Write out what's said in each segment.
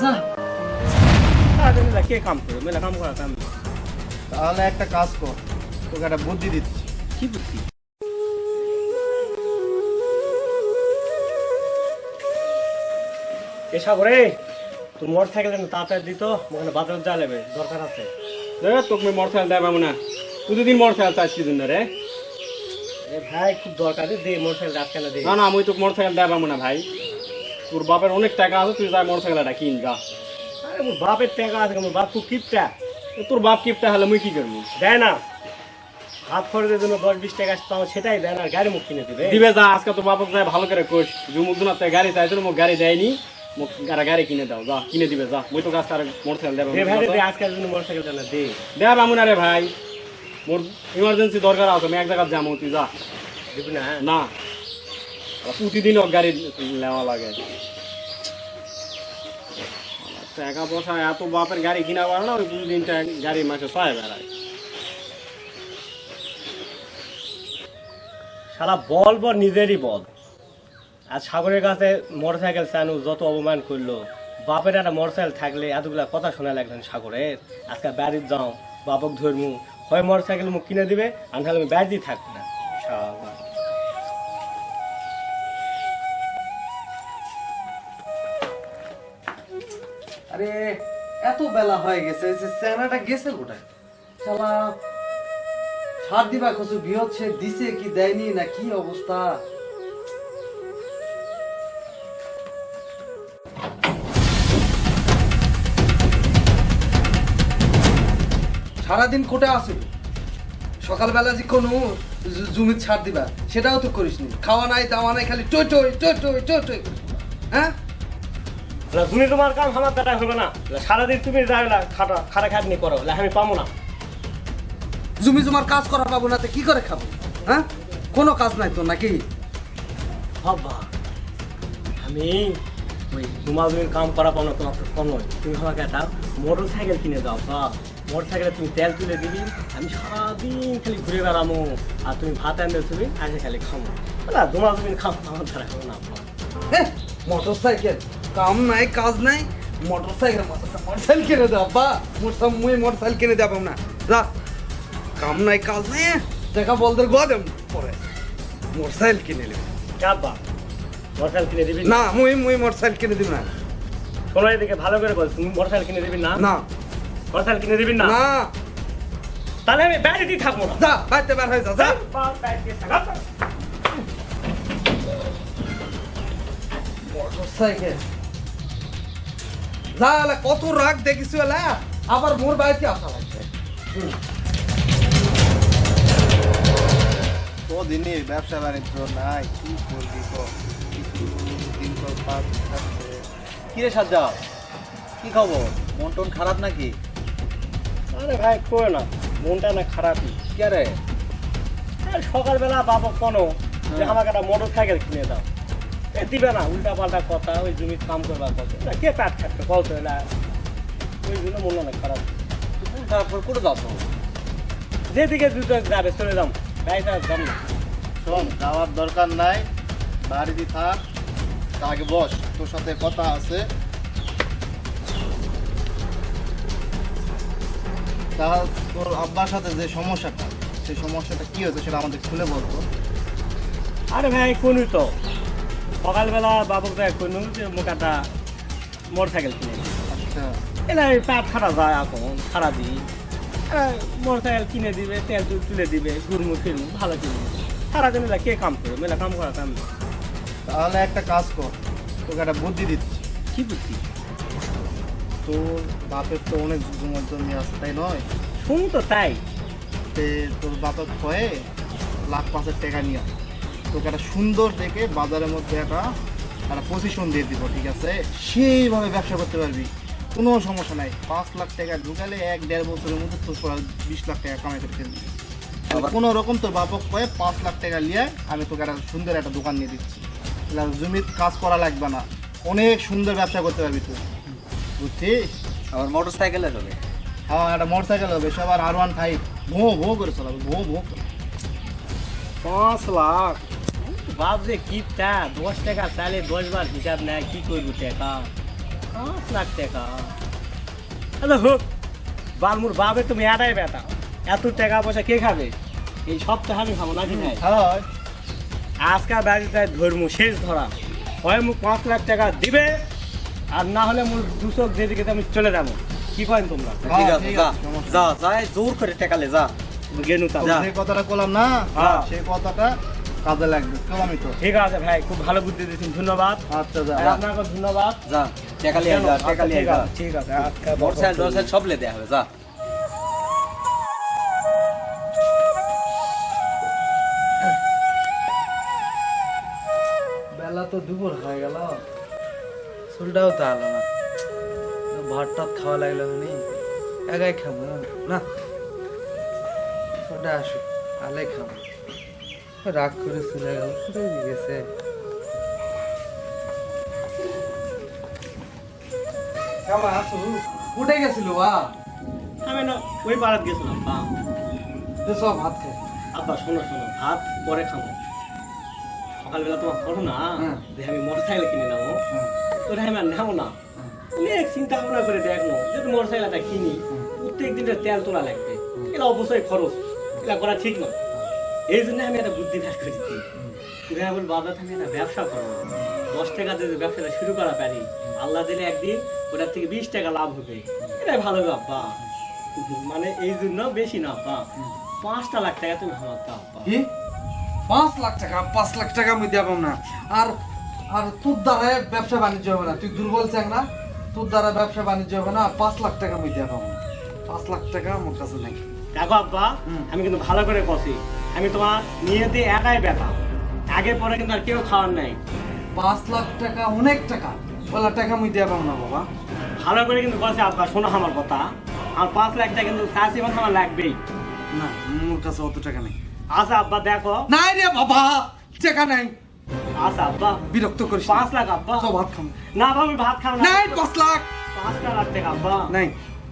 যা। সারাদিন কে কাম করে মেলা কাম করা কাম তাহলে একটা কাজ কর, তোকে একটা বুদ্ধি দিচ্ছি। কি বুদ্ধি? এসা করে তোর মোটর সাইকেল তাড়াতাড়ি দিত ওখানে বাজার যা নেবে দরকার আছে। তোকে মোটর সাইকেল দেয় পাবো না, প্রতিদিন মোটর সাইকেল চাইছি দিন রে। ভাই খুব দরকার দে মোটর সাইকেল আজকে না দে। না না আমি তোকে মোটর সাইকেল দেয় পাবো না ভাই, তোর বাপের অনেক টাকা আছে, তুই যাই মোটর সাইকেলটা কিন যা। আরে মোর বাপের টাকা আছে, মোর বাপ খুব কিপটা। তোর বাপ কিপটা হলে মুই কি করবো? দেয় না, হাত খরচের জন্য 10-20 টাকা পাও সেটাই দেয় না, আর গাড়ি মুখ কিনে দিবে। দিবে যা, আজকে তোর বাপক যাই ভালো করে কোষ জুমুক দিন গাড়ি চাইছিল, মোক গাড়ি দেয়নি, মোক গাড়ি কিনে দাও যা, কিনে দিবে যা। মুই তো গাছ আর মোটর সাইকেল দেবো দে ভাই দে, আজকের জন্য মোটর সাইকেল না দে। দেয় পাবো না রে ভাই, মোর ইমার্জেন্সি দরকার আছে, আমি এক জায়গায় যাবো, তুই যা। দিবি না? না প্রতিদিন গাড়ি নেওয়া লাগে, টাকা পয়সা এত বাপের গাড়ি কিনা পারে না, ওই প্রতিদিন গাড়ি মাসে চায় বেড়ায়। সারা বল বল নিজেরই বল। আর সাগরের কাছে মোটর সাইকেল চানু যত অপমান করলো, বাপের একটা মোটর সাইকেল থাকলে এতগুলা কথা শোনা লাগলেন সাগরের। আজকে বাড়ির যাও বাপক ধরমু, হয় মোটর সাইকেল মুখ কিনে দিবে, আর তাহলে আমি বাড়িতেই থাকবো না। আরে এত বেলা হয়ে গেছে, চেহারাটা গেছে কোথায়? শালা ছাড় দিবা কিছু বিহত সে দিছে কি দেয়নি না কি অবস্থা? সারাদিন কোটে আছে, সকালবেলা যে কোনো জমি ছাড় দিবা সেটাও তো করিসনি। খাওয়া নাই দাওয়া নাই, খালি টই টই টই টই টই টই। হ্যাঁ তুমি তোমার কাম আমার দ্বারা হবে না, সারাদিন তুমি যাই না খাটাখাটনি করো, আমি পাবো না। জমি জমার কাজ করা পাবো না তো কি করে খাবো? হ্যাঁ কোনো কাজ নাই তো নাকি? বাবা আমি ওই জুমির কাম করা পাবো না, তোমার তো কম নয়। তুমি আমাকে একটা মোটর সাইকেল কিনে দাও বা মোটর সাইকেলে তুমি তেল তুলে দিবি, আমি সারাদিন খালি ঘুরে বেড়ামো, আর তুমি ভাত আনবে তুমি আগে খালি খাবো না। জুমির খাম আমার দ্বারা হবে না। মোটর সাইকেল কাম নাই কাজ নাই, মোটর সাইকেল কিনে দাও বা মুই মোটর সাইকেল কিনে দেব না। যা, কাম নাই কাজ নাই, দেখা বলতে গোয়া দেব পরে মোটর সাইকেল কিনে নেব। কাব্বা মোটর সাইকেল কিনে দিবি না, মুই মোটর সাইকেল কিনে দিব না। শোনো এদিকে ভালো করে বল, তুমি মোটর সাইকেল কিনে দিবি না? না মোটর সাইকেল কিনে দিবি না? না, তাহলে আমি বাড়িতেই থাকবো না। যা বাইতে বার হয়ে যা। যা মোটর সাইকেল যা, কত রাগ দেখিস আবার মোর বাড়িতে আসা লাগছে। কদিনই ব্যবসা বাণিজ্য নাই, কি করবি দিন কিরে সাজ্জা, কি খবর? মন টন খারাপ নাকি? আরে ভাই কই না, মনটা না খারাপই। কে রে? সকালবেলা বাবা কোনো যে আমাকে একটা মোটর সাইকেল কিনে দাও, দিবে না, উল্টা পাল্টা কথা, ওই জমি কাম করবার কথা, কে প্যাট খাচ্ছে বলতো না, ওই জন্য মন অনেক খারাপ। মন খারাপ করে করে যাও তো, যেদিকে দুটো যাবে চলে যাম, গাড়িটা যাম না। শোন যাওয়ার দরকার নাই, বাড়িতে থাক, আগে বস, তোর সাথে কথা আছে। তা তোর আব্বার সাথে যে সমস্যাটা, সেই সমস্যাটা কি হয়েছে সেটা আমাদের খুলে বলতো। আরে ভাই কোন তো সকালবেলা বাবুক দেখ কোন যে মুখ একটা মোটর সাইকেল কিনে আচ্ছা, এলা প্যাট খাটা যায় এখন সারাদিন, মোটর সাইকেল কিনে দিবে, তেল তুলে দিবে, ঘুরমু ফিরমু ভালো কিনবো, সারাদিন এলা কে কাম করবে, মেলা কাম করা কাম। তাহলে একটা কাজ কর, তোকে একটা বুদ্ধি দিচ্ছি। কি বুদ্ধি? তোর বাপের তো অনেক জমির জমি আছে, তাই নয়? শুনি তো তাই। তে তোর বাপের কয়ে লাখ 5 টাকা নিয়ে তোকে একটা সুন্দর দেখে বাজারের মধ্যে একটা পজিশন দিয়ে দিব, ঠিক আছে? সেইভাবে ব্যবসা করতে পারবি, কোনো সমস্যা নাই। 5 লাখ টাকা ঢুকালে 1-1.5 বছরের মধ্যে তোর 20 লাখ টাকা কামাই করে ফেলবি। কোনো রকম তোর বাপক কয়ে 5 লাখ টাকা নিয়ে আমি তোকে একটা সুন্দর একটা দোকান নিয়ে দিচ্ছি, জমির কাজ করা লাগবে না, অনেক সুন্দর ব্যবসা করতে পারবি তুই, বুঝছিস? আমার মোটর সাইকেলে হবে। হ্যাঁ, একটা মোটর সাইকেল হবে, সবার R15 ভো ভো করে চালাবে, ভো ভো করে। 5 লাখ বাপ যে কিপটা, 10 টাকা চালে 10 বার হিসাব নেয়, কি করবো টাকা? 5 লাখ টাকা আচ্ছা হোক বালমুর বাবে তুমি এটাই বেটা এত টাকা পয়সা কে খাবে এই সপ্তাহে আমি খাবো নাকি নাই হয় আজকাল বাড়িতে ধর্ম শেষ ধরা হয় মুখ 5 লাখ টাকা দিবে আর না হলে মোর দুশো যেদিকে আমি চলে যাবো কি করেন তোমরা ঠিক আছে যা যা যাই জোর করে টেকালে যা গেনু তা যে কথাটা বললাম না হ্যাঁ। সেই কথাটা কাজে লাগবে আমি তো ঠিক আছে ভাই খুব ভালো বুদ্ধি দিয়েছেন ধন্যবাদ আচ্ছা যা আর আপনাকে ধন্যবাদ যা টেকালে যা টেকালে ঠিক যা আছে, ঠিক আছে আজকে মোটরসাইকেল দরসাইকেল সব লে দেয়া হবে যা বেলা তো দুপুর হয়ে গেল চুলটাও তো আলো না ভাত টাত খাওয়া লাগলো নি একাই খাবো না ওটা আসো আলে খাবো রাগ করে চলে গেল কোথায় গেছে কেমন আসু উঠে গেছিল বা আমি না ওই পাড়াত গেছিলাম বা সব ভাত খাই আব্বা শোনো শোনো ভাত পরে খাবো সকালবেলা তোমার করো না হ্যাঁ। যে আমি মোটরসাইকেল কিনে নেবো তোরা আমি আর নেবো না অনেক চিন্তা ভাবনা করে দেখলো যদি মোটরসাইকেলটা কিনি প্রত্যেক দিনের তেল তোলা লাগবে এটা অবশ্যই খরচ এটা করা ঠিক নয় এই জন্য আমি একটা বুদ্ধি বের করেছি তুমি আমার বাজার থেকে একটা ব্যবসা করবো 10 টাকা দিয়ে ব্যবসাটা শুরু করা পারি আল্লাহ দিলে একদিন ওটার থেকে 20 টাকা লাভ হবে এটাই ভালো আব্বা মানে এই জন্য বেশি না আব্বা 5 লাখ টাকা তুমি আমার দাও আব্বা কি 5 লাখ টাকা 5 লাখ টাকা আমি দেব না আর আর তোর দ্বারা ব্যবসা বাণিজ্য হবে না তুই দুর্বল চ্যাংরা তোর দ্বারা ব্যবসা বাণিজ্য হবে না 5 লাখ টাকা আমি দেব না 5 লাখ টাকা আমার কাছে নাই দেখো আব্বা আমি কিন্তু ভালো করে কষি আমি তোমার নিয়ে দিয়ে একাই ব্যথা আগে পরে কিন্তু আর কেউ খাওয়ার নাই 5 লাখ টাকা অনেক টাকা বলা টাকা আমি দেব না বাবা ভালো করে কিন্তু কষি আব্বা শোনো আমার কথা আর 5 লাখ টাকা কিন্তু চাষি মানে আমার লাগবেই না আমার কাছে অত টাকা নেই আচ্ছা আব্বা দেখো নাই রে বাবা টাকা নাই আচ্ছা আব্বা বিরক্ত করিস 5 লাখ আব্বা সব ভাত খাম না আব্বা আমি ভাত খাবো না নাই 5 লাখ 5 লাখ টাকা আব্বা নাই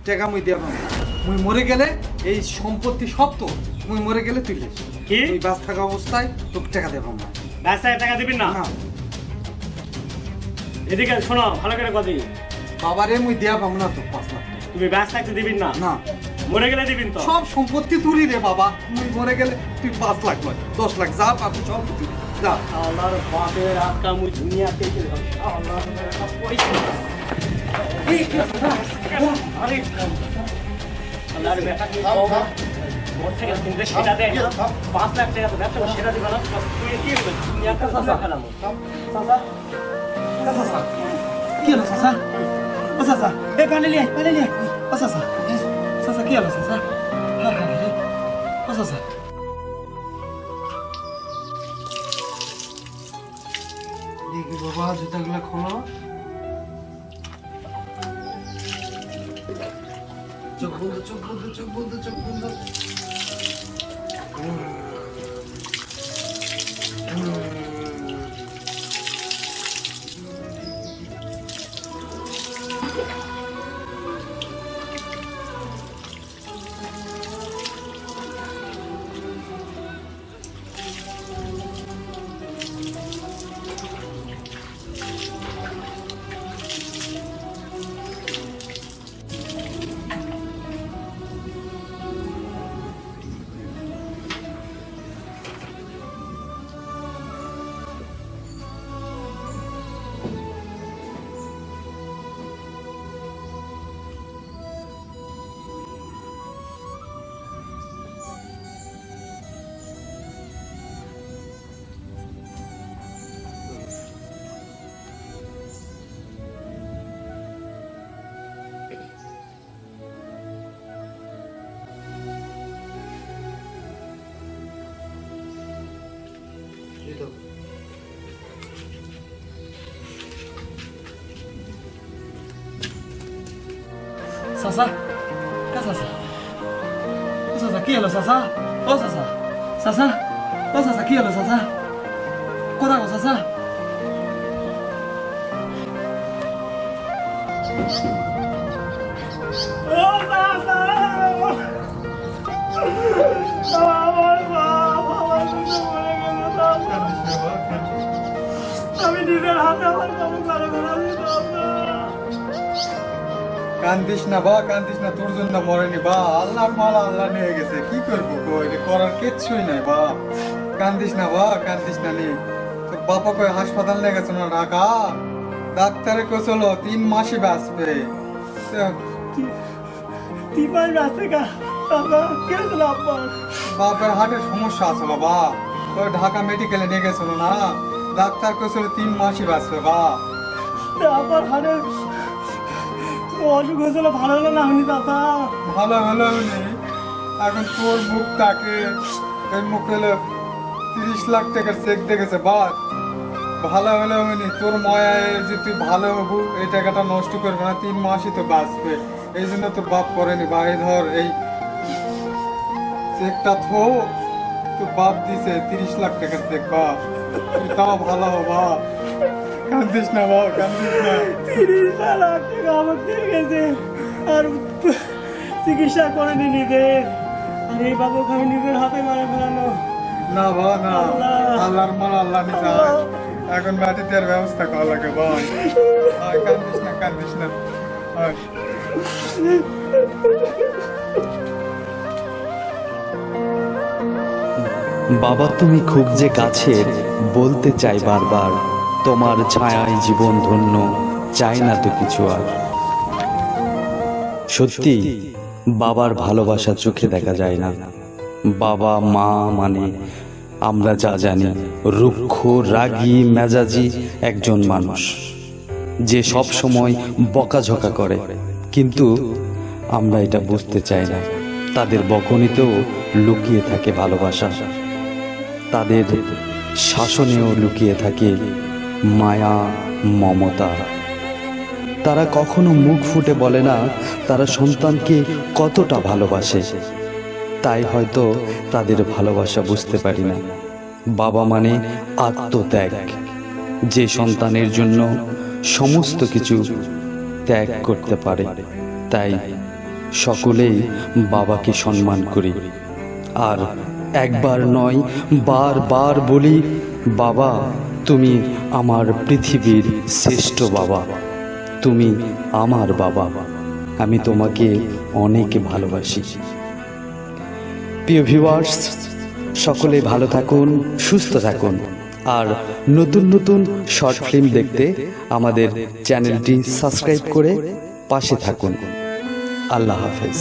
টাকা আমি দেব না মুই মরে গেলে এই সম্পত্তি সব তো মুই মরে গেলে তুই লে কি? তুই বাস থাকা অবস্থায় তোকে টাকা দেব না ব্যবসায় টাকা দিবেন না না এদিকে শোনো ভালো করে কষি বাবারে মুই দেয়া পাবো না তো 5 লাখ টাকা। তুমি ব্যবসায় তো দিবেন না না মরে গেলে দিবেন তো সব সম্পত্তি তুলি রে বাবা মুই মরে গেলে তুই 5 লাখ লয় 10 লাখ যা পাবি সব তুই যা আল্লাহর বাপের আজকা মুই দুনিয়াতে গেলাম আল্লাহর পয়সা আরে আল্লাহর বেটা কি বাবা মোর থেকে কিনতে সেটা দেয় না 5 লাখ টাকা তো ব্যবসা সেটা দিবা না তুই কি করবে দুনিয়াতে সাসা খেলাম চাচা চাচা কি হলো চাচা ও চাচা এ পানি লিয়ে ও চাচা চাচা কি হলো চাচা ও চাচা দেখি বাবা জুতাগুলো খোলো চোখ বন্ধ চোখ বন্ধ চোখ বন্ধ চোখ বন্ধ চাচা চাচা ও চাচা কি হলো চাচা ও চাচা চাচা ও চাচা কি হলো চাচা কোথা গো চাচা ও বাবা আমার বাবা আমার মরে গেল আমি নিজের হাতে আমার বাবা মারা গেল কান্দিস না বা, কান্দিস না, তোর জন্য মরেনি বা, আল্লাহর মাল আল্লাহ নিয়ে গেছে, কি করবো কই, করার কিচ্ছুই নাই বা। কান্দিস না বা, কান্দিস না নি। তোর বাবা কই হাসপাতাল নিয়ে গেছে না ঢাকা, ডাক্তারে কই চলো 3 মাসই বাঁচবে। তিনবার রাস্তে কা চাচা কে হলো আব্বা? বাবার হার্টের সমস্যা আছে বাবা, ওই ঢাকা মেডিকেলে নিয়ে গেছিল না, ডাক্তার কই চলো 3 মাসই বাঁচবে বা। আবার হাড়ে অসুখ হয়েছিল, ভালো হলো না হয়নি চাচা? ভালো হলো উনি, এখন তোর মুখ তাকে, এই মুখ হলো 30 লাখ টাকার চেক দেখেছে বা। ভালো হলো উনি, তোর ময়ায় যে তুই ভালো হবু, এই টাকাটা নষ্ট করবে না, 3 মাসই তো বাঁচবে, এই জন্য তোর বাপ করেনি বা। এই ধর এই চেকটা থো, তোর বাপ দিছে 30 লাখ টাকার চেক বা, তুই তাও ভালো হবা। কান্দিস না বা, কান্দিস না। 30 লাখ টাকা আমার দিয়ে গেছে, আর চিকিৎসা করেনি নিজের, আর এই বাবুকে আমি নিজের হাতে মারা ফেলানো। না বা না, আল্লাহ। আল্লাহর মাল আল্লাহ নিতে হয়। এখন মাটি দেওয়ার ব্যবস্থা করা লাগে ভাই। আর কান্দিস না, কান্দিস না। আর বাবা তুমি খুব যে কাছের, বলতে চাই বারবার, তোমার ছায়ায় জীবন ধন্য, চাই না তো কিছু আর। সত্যি বাবার ভালোবাসা চোখে দেখা যায় না। বাবা মা মানে আমরা যা জানি, রুক্ষ রাগী মেজাজি একজন মানুষ, যে সব সময় বকাঝকা করে, কিন্তু আমরা এটা বুঝতে চাই না। তাদের বকুনিতেও লুকিয়ে থাকে ভালোবাসা, তাদের শাসনেও লুকিয়ে থাকে মায়া মমতা। তারা কখনো মুখ ফুটে বলে না তারা সন্তানকে কতটা ভালোবাসে, তাই হয়তো তাদের ভালোবাসা বুঝতে পারি না। বাবা মানে আত্মত্যাগ, যে সন্তানের জন্য সমস্ত কিছু ত্যাগ করতে পারে। তাই সকলেই বাবাকে সম্মান করি, আর একবার নয় বারবার বলি, বাবা তুমি আমার পৃথিবীর শ্রেষ্ঠ বাবা, তুমি আমার বাবা, আমি তোমাকে অনেক ভালোবাসি। প্রিয় ভিউয়ার্স, সকলে ভালো থাকুন, সুস্থ থাকুন, আর নতুন নতুন শর্ট ফিল্ম দেখতে আমাদের চ্যানেলটি সাবস্ক্রাইব করে পাশে থাকুন। আল্লাহ হাফেজ।